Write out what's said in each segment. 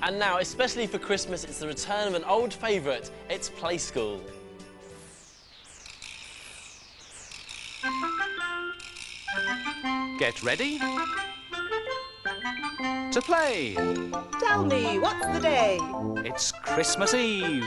And now, especially for Christmas, it's the return of an old favourite. It's Play School. Get ready to play. Tell me, what's the day? It's Christmas Eve.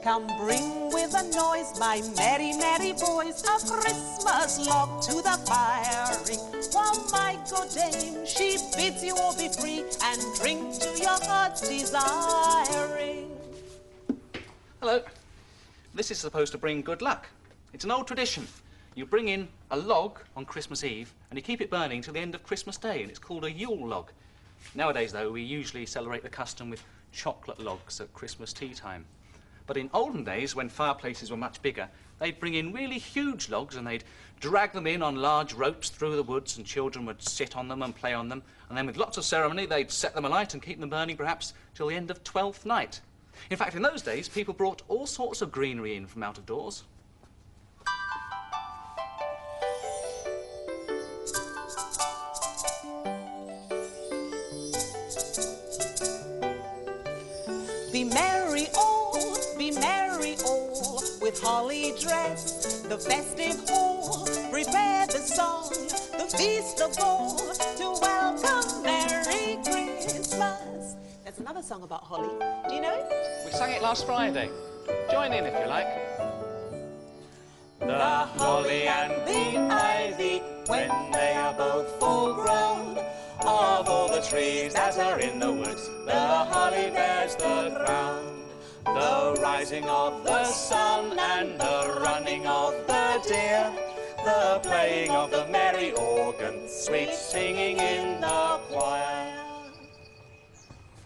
Come bring with a noise, my merry, merry boys, a Christmas log to the firing. While my good dame, she bids you all be free and drink to your heart's desiring. Hello. This is supposed to bring good luck. It's an old tradition. You bring in a log on Christmas Eve and you keep it burning till the end of Christmas Day, and it's called a Yule log. Nowadays, though, we usually celebrate the custom with chocolate logs at Christmas tea time. But in olden days, when fireplaces were much bigger, they'd bring in really huge logs and they'd drag them in on large ropes through the woods, and children would sit on them and play on them. And then with lots of ceremony, they'd set them alight and keep them burning perhaps till the end of Twelfth Night. In fact, in those days, people brought all sorts of greenery in from out of doors. Be merry all, with holly dress, the festive hall, prepare the song, the feast of all, to welcome Merry Christmas. There's another song about holly. Do you know it? We sang it last Friday. Join in if you like. The holly and the ivy, when they are both full grown, of all the trees that are in the woods, the holly bears the crown. The rising of the sun and the running of the deer, the playing of the merry organ, sweet singing in the choir.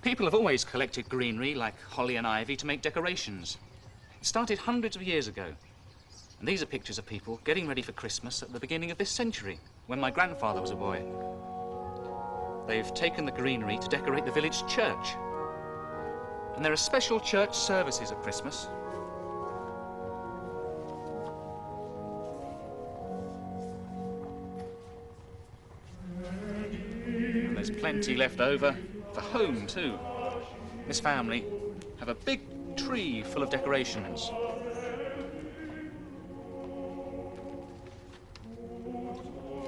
People have always collected greenery like holly and ivy to make decorations. It started hundreds of years ago. And these are pictures of people getting ready for Christmas at the beginning of this century, when my grandfather was a boy. They've taken the greenery to decorate the village church. And there are special church services at Christmas. And there's plenty left over for home too. This family have a big tree full of decorations.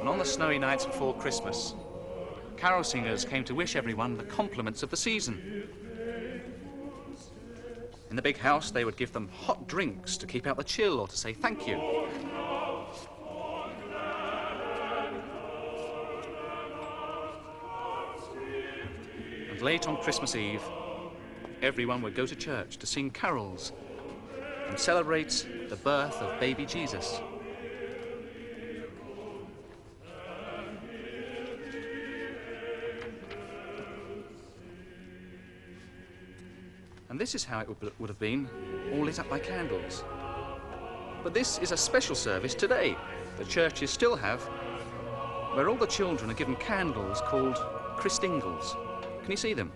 And on the snowy nights before Christmas, carol singers came to wish everyone the compliments of the season. In the big house, they would give them hot drinks to keep out the chill or to say thank you. And late on Christmas Eve, everyone would go to church to sing carols and celebrate the birth of baby Jesus. And this is how it would have been, all lit up by candles. But this is a special service today that churches still have, where all the children are given candles called Christingles. Can you see them?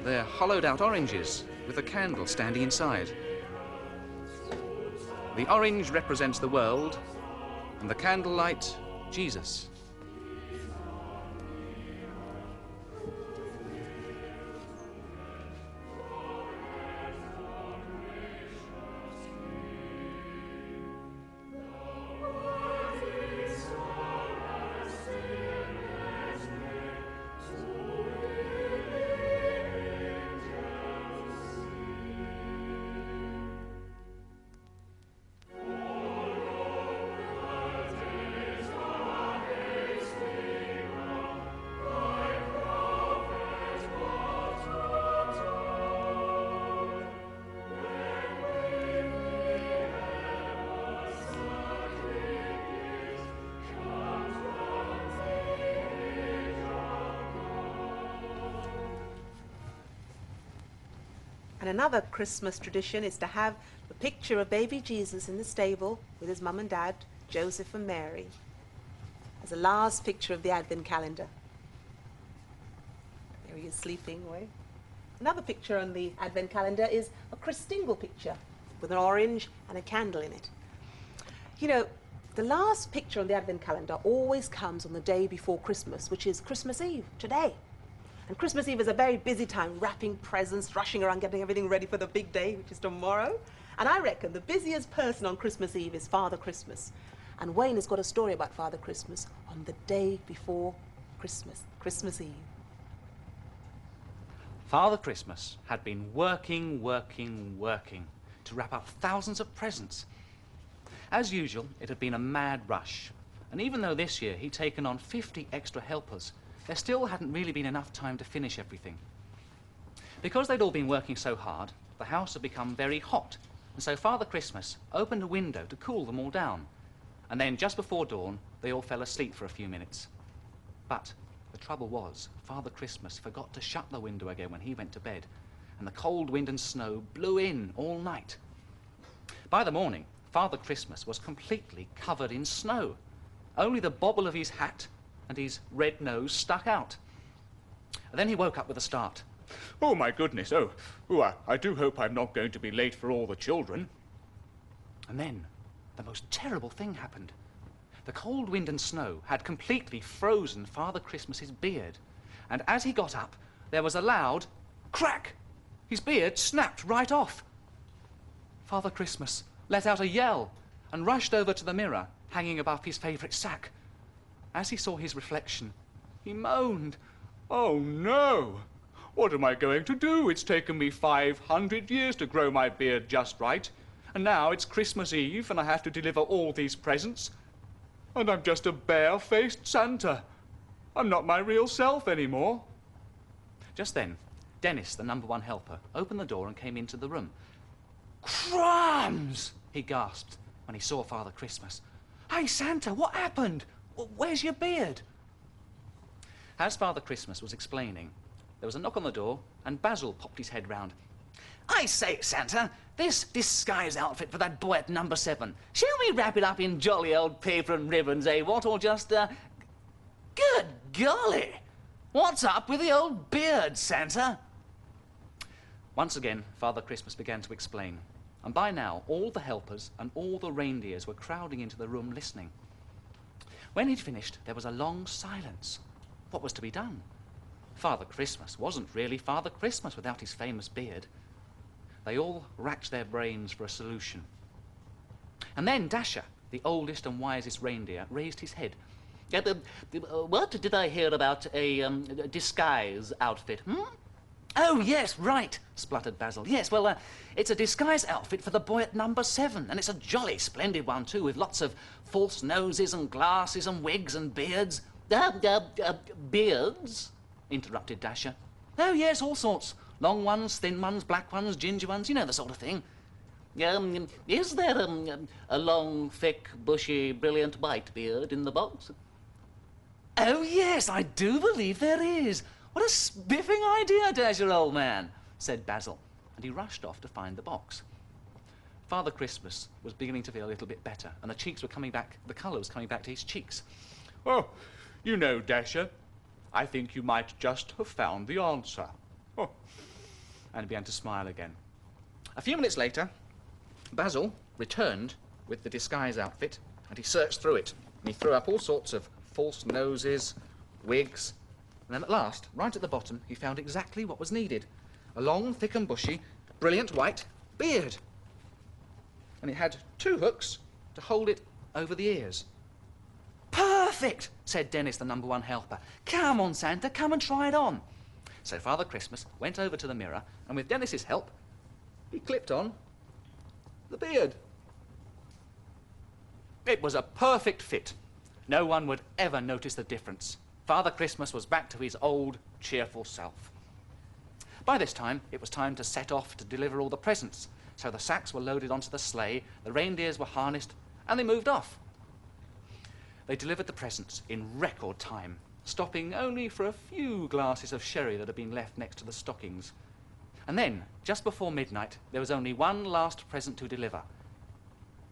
They're hollowed out oranges with a candle standing inside. The orange represents the world, and the candlelight, Jesus. And another Christmas tradition is to have the picture of baby Jesus in the stable with his mum and dad, Joseph and Mary, as a last picture of the Advent calendar. There he is sleeping away. Another picture on the Advent calendar is a Christingle picture with an orange and a candle in it. You know, The last picture on the Advent calendar always comes on the day before Christmas, which is Christmas Eve, today. And Christmas Eve is a very busy time, wrapping presents, rushing around, getting everything ready for the big day, which is tomorrow. And I reckon the busiest person on Christmas Eve is Father Christmas. And Wayne has got a story about Father Christmas on the day before Christmas, Christmas Eve. Father Christmas had been working to wrap up thousands of presents. As usual, it had been a mad rush. And even though this year he'd taken on 50 extra helpers, there still hadn't really been enough time to finish everything. Because they'd all been working so hard, the house had become very hot, and so Father Christmas opened a window to cool them all down. And then, just before dawn, they all fell asleep for a few minutes. But the trouble was, Father Christmas forgot to shut the window again when he went to bed, and the cold wind and snow blew in all night. By the morning, Father Christmas was completely covered in snow. Only the bobble of his hat and his red nose stuck out. And then he woke up with a start. Oh, my goodness. I do hope I'm not going to be late for all the children. And then the most terrible thing happened. The cold wind and snow had completely frozen Father Christmas's beard. And as he got up, there was a loud crack. His beard snapped right off. Father Christmas let out a yell and rushed over to the mirror hanging above his favourite sack. As he saw his reflection, he moaned. Oh, no. What am I going to do? It's taken me 500 years to grow my beard just right. And now it's Christmas Eve and I have to deliver all these presents. And I'm just a bare-faced Santa. I'm not my real self anymore. Just then, Dennis, the #1 helper, opened the door and came into the room. Crumbs! He gasped when he saw Father Christmas. Hey, Santa, what happened? Where's your beard? As Father Christmas was explaining, there was a knock on the door and Basil popped his head round. I say, Santa, this disguise outfit for that boy at #7, shall we wrap it up in jolly old paper and ribbons, eh, what, or just, Good golly! What's up with the old beard, Santa? Once again, Father Christmas began to explain, and by now all the helpers and all the reindeers were crowding into the room listening. When he'd finished, there was a long silence. What was to be done? Father Christmas wasn't really Father Christmas without his famous beard. They all racked their brains for a solution. And then Dasher, the oldest and wisest reindeer, raised his head. What did I hear about a disguise outfit, Oh, yes, right, spluttered Basil. Yes, well, it's a disguise outfit for the boy at #7, and it's a jolly splendid one, too, with lots of false noses and glasses and wigs and beards. Beards? Interrupted Dasher. Oh, yes, all sorts. Long ones, thin ones, black ones, ginger ones, you know the sort of thing. Is there a long, thick, bushy, brilliant white beard in the box? Oh, yes, I do believe there is. What a spiffing idea, Dasher, old man, said Basil, and he rushed off to find the box. Father Christmas was beginning to feel a little bit better, and the cheeks were coming back, the colour was coming back to his cheeks. Oh, you know, Dasher, I think you might just have found the answer. Oh. And he began to smile again. A few minutes later, Basil returned with the disguise outfit, and he searched through it, and he threw up all sorts of false noses, wigs, and then at last, right at the bottom, he found exactly what was needed. A long, thick and bushy, brilliant white beard. And it had 2 hooks to hold it over the ears. Perfect, said Dennis, the #1 helper. Come on, Santa, come and try it on. So Father Christmas went over to the mirror, and with Dennis's help, he clipped on the beard. It was a perfect fit. No one would ever notice the difference. Father Christmas was back to his old, cheerful self. By this time, it was time to set off to deliver all the presents. So the sacks were loaded onto the sleigh, the reindeers were harnessed, and they moved off. They delivered the presents in record time, stopping only for a few glasses of sherry that had been left next to the stockings. And then, just before midnight, there was only one last present to deliver.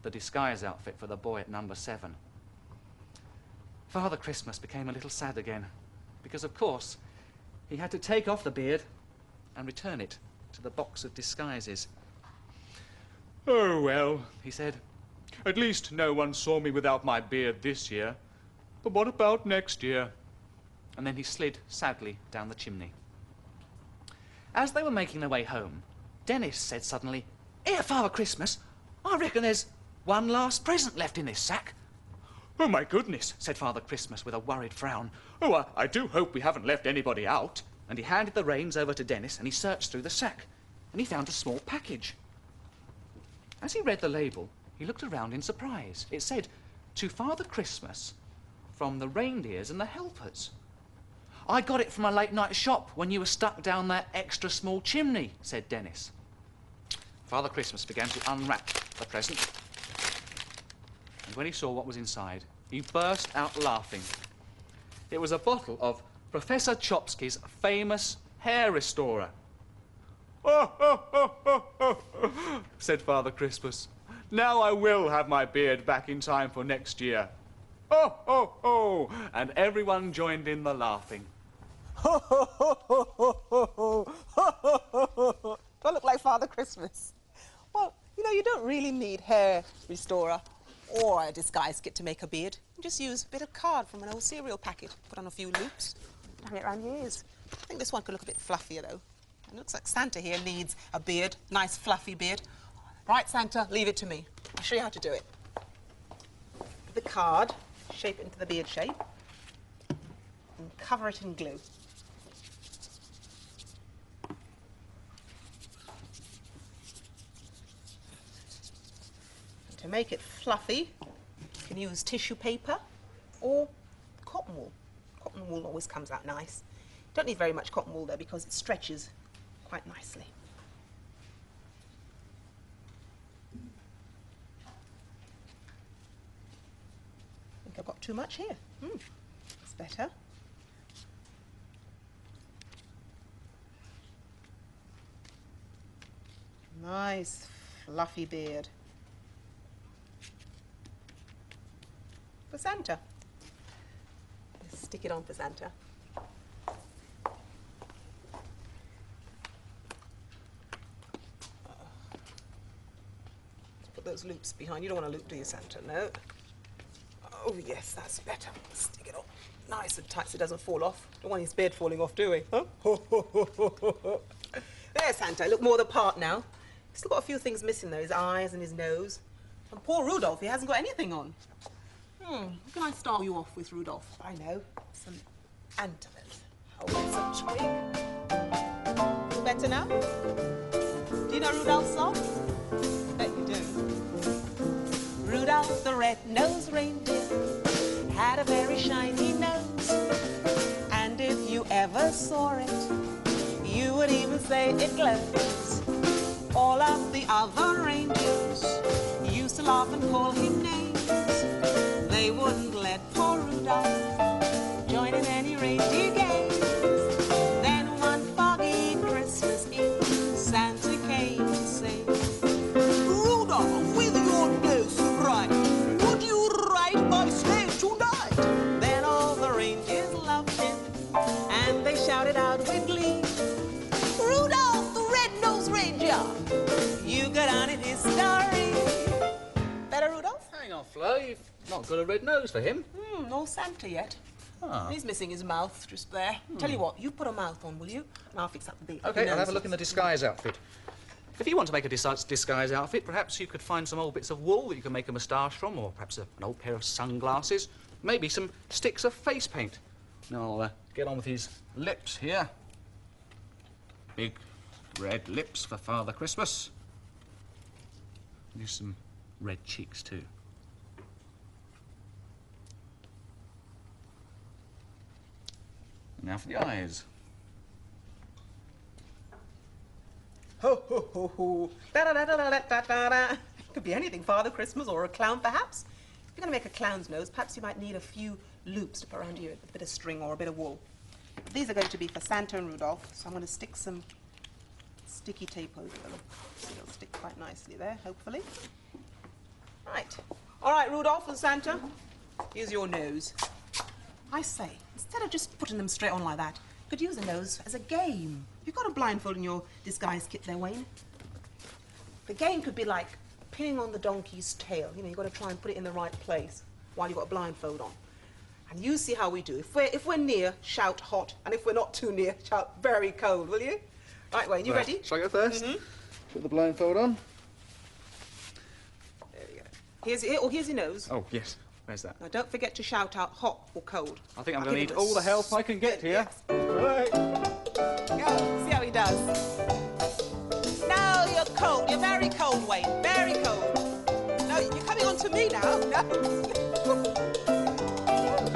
The disguise outfit for the boy at #7. Father Christmas became a little sad again, because, of course, he had to take off the beard and return it to the box of disguises. Oh, well, he said. At least no one saw me without my beard this year. But what about next year? And then he slid sadly down the chimney. As they were making their way home, Dennis said suddenly, "Here, Father Christmas, I reckon there's one last present left in this sack." Oh, my goodness, said Father Christmas with a worried frown. Oh, I do hope we haven't left anybody out. And he handed the reins over to Dennis and he searched through the sack. And he found a small package. As he read the label, he looked around in surprise. It said, "To Father Christmas, from the reindeers and the helpers." "I got it from a late-night shop when you were stuck down that extra small chimney," said Dennis. Father Christmas began to unwrap the present. And when he saw what was inside, he burst out laughing. It was a bottle of Professor Chopsky's famous hair restorer. Oh, oh, oh, oh, oh, oh, said Father Christmas. Now I will have my beard back in time for next year. Oh, oh, oh, and everyone joined in the laughing. Ho, ho, ho, ho, ho, ho, ho, ho, ho, ho. Do I look like Father Christmas? Well, you know, you don't really need hair restorer or a disguise kit to make a beard. You just use a bit of card from an old cereal packet, put on a few loops, hang it around your ears. I think this one could look a bit fluffier, though. It looks like Santa here needs a beard, nice fluffy beard. Right, Santa, leave it to me. I'll show you how to do it. Put the card, shape it into the beard shape, and cover it in glue. To make it fluffy, you can use tissue paper or cotton wool. Cotton wool always comes out nice. You don't need very much cotton wool though because it stretches quite nicely. I think I've got too much here. That's better. Nice fluffy beard. For Santa. Let's stick it on for Santa. Put those loops behind. You don't want a loop, do you, Santa? No. Oh, yes, that's better. Stick it on nice and tight so it doesn't fall off. Don't want his beard falling off, do we? Huh? There, Santa. Look more the part now. He's still got a few things missing, though. His eyes and his nose. And poor Rudolph, he hasn't got anything on. What can I start you off with, Rudolph? I know. Some antlers. Oh, there's a twig. Better now? Do you know Rudolph's song? I bet you do. Rudolph the red-nosed reindeer had a very shiny nose. And if you ever saw it, you would even say it glows. All of the other reindeers used to laugh and call him names. They wouldn't let poor Rudolph join in any reindeer games. Then one foggy Christmas Eve, Santa came to say, "Rudolph, with your nose so bright, would you ride my sleigh tonight?" Then all the reindeers loved him, and they shouted out with glee, "Rudolph, the red-nosed reindeer, you got on in his story." Better, Rudolph? Hang on, Flo, you've not got a red nose for him. No Santa yet. Ah. He's missing his mouth just there. Tell you what, you put a mouth on, will you? And I'll fix up the beak. OK, I'll have a look in the disguise outfit. If you want to make a disguise outfit, perhaps you could find some old bits of wool that you can make a moustache from, or perhaps an old pair of sunglasses, maybe some sticks of face paint. Now I'll get on with his lips here. Big red lips for Father Christmas. Use some red cheeks too. Now for the eyes. Ho, ho, ho, ho. Da-da-da-da-da-da-da-da. Could be anything, Father Christmas or a clown, perhaps. If you're going to make a clown's nose, perhaps you might need a few loops to put around your ear with a bit of string or a bit of wool. These are going to be for Santa and Rudolph, so I'm going to stick some sticky tape over them. So they'll stick quite nicely there, hopefully. Right. All right, Rudolph and Santa, here's your nose. I say, instead of just putting them straight on like that, you could use a nose as a game. You've got a blindfold in your disguise kit there, Wayne. The game could be like pinning on the donkey's tail. You know, you've got to try and put it in the right place while you've got a blindfold on. And you see how we do. If we're near, shout hot. And if we're not too near, shout very cold, will you? Right, Wayne, you ready? Shall I go first? Put the blindfold on. There we go. Here's your nose. Oh, yes. Where's that? Now, don't forget to shout out hot or cold. I think I'm I'll going to give need it a all the help I can get here. Yes. Right. Go. See how he does. No, you're cold. You're very cold, Wayne. Very cold. No, you're coming on to me now. No.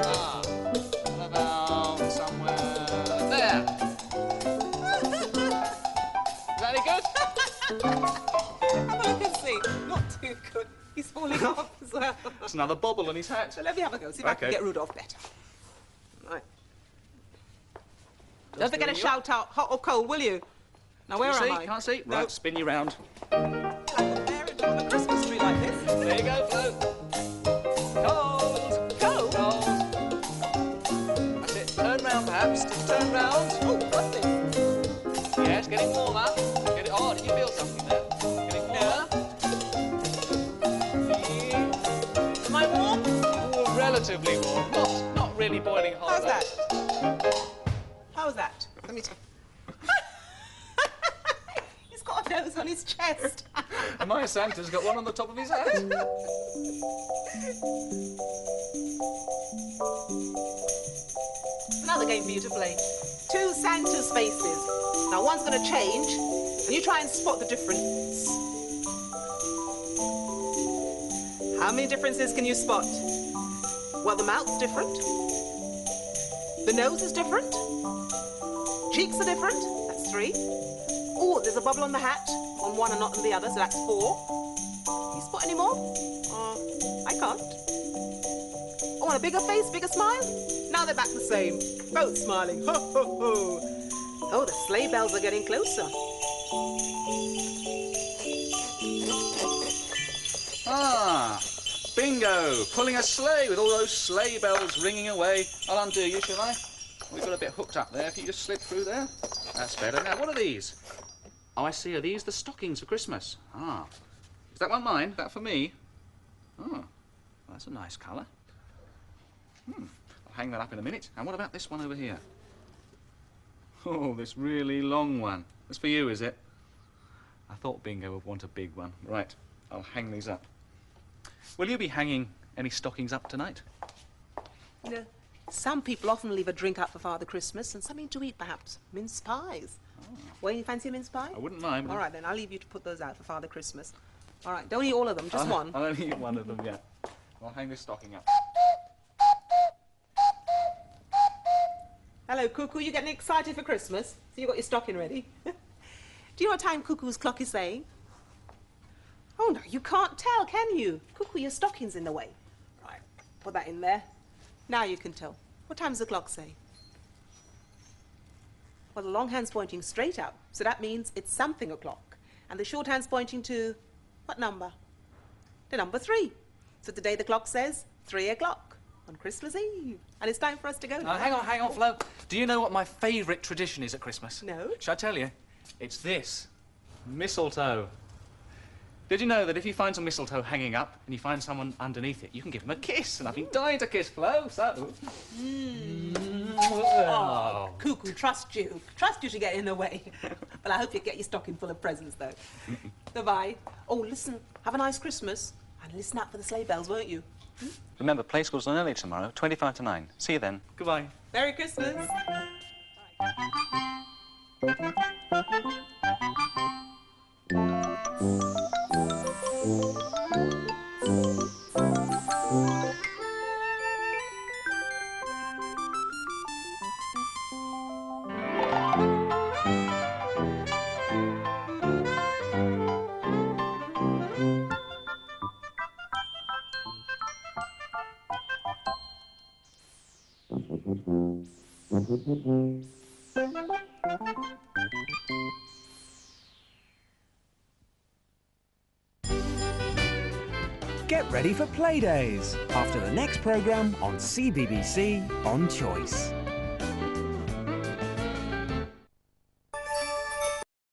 Ah, what about somewhere there? Is that any good? Have a look and see. Not too good. He's falling off as well. That's another bobble on his hat. So let me have a go. See if I can Okay. get Rudolph better. Right. Don't forget to shout out hot or cold, will you? Now, where Can you am see? I? Can't see? No. Right, spin you round. Like a fairy on a Christmas tree like this. There you go, Flo. Cold. Cold? Cold. That's it. Turn round, perhaps. Just turn round. Oh, what's this? Yes, getting warmer. Get it. Oh, did you feel something there? Getting warmer. Am I warm? Oh, relatively warm. Not really boiling hot. How's though. that? How's that? Let me tell He's got a nose on his chest. And my Santa's got one on the top of his head. Another game for you to play. Two Santa's faces. Now one's going to change, and you try and spot the difference. How many differences can you spot? Well, the mouth's different. The nose is different. Cheeks are different. That's 3. Oh, there's a bubble on the hat. On one and not on the other, so that's 4. Can you spot any more? I can't. Oh, and a bigger face, bigger smile? Now they're back the same. Both smiling. Ho, ho, ho. Oh, the sleigh bells are getting closer. Ah, bingo! Pulling a sleigh with all those sleigh bells ringing away. I'll undo you, shall I? We've got a bit hooked up there. If you just slip through there. That's better. Now, what are these? Oh, I see. Are these the stockings for Christmas? Ah. Is that one mine? Is that for me? Oh, well, that's a nice colour. I'll hang that up in a minute. And what about this one over here? Oh, this really long one. That's for you, is it? I thought Bingo would want a big one. Right, I'll hang these up. Will you be hanging any stockings up tonight? No. Some people often leave a drink out for Father Christmas and something to eat, perhaps. Mince pies. Wayne, you fancy a mince pie? I wouldn't mind. But All right, then. I'll leave you to put those out for Father Christmas. All right, don't eat all of them, just one. I'll only eat one of them, yeah. I'll hang this stocking up. Hello, Cuckoo. You getting excited for Christmas? So you got your stocking ready? Do you know what time Cuckoo's clock is saying? Oh, no, you can't tell, can you? Cuckoo, your stocking's in the way. Right, put that in there. Now you can tell. What time does the clock say? Well, the long hand's pointing straight out, so that means it's something o'clock. And the short hand's pointing to what number? The number 3. So today the clock says 3 o'clock on Christmas Eve. And it's time for us to go. Hang on, Flo. Do you know what my favourite tradition is at Christmas? No. Shall I tell you? It's this. Mistletoe. Did you know that if you find some mistletoe hanging up and you find someone underneath it, you can give them a kiss? And I've been dying to kiss Flo, so... Oh, Cuckoo, trust you to get in the way. But I hope you get your stocking full of presents, though. Goodbye. Oh, listen, have a nice Christmas. And listen out for the sleigh bells, won't you? Remember, play school's on early tomorrow, 25 to 9. See you then. Goodbye. Merry Christmas. Get ready for Playdays after the next programme on CBBC On Choice.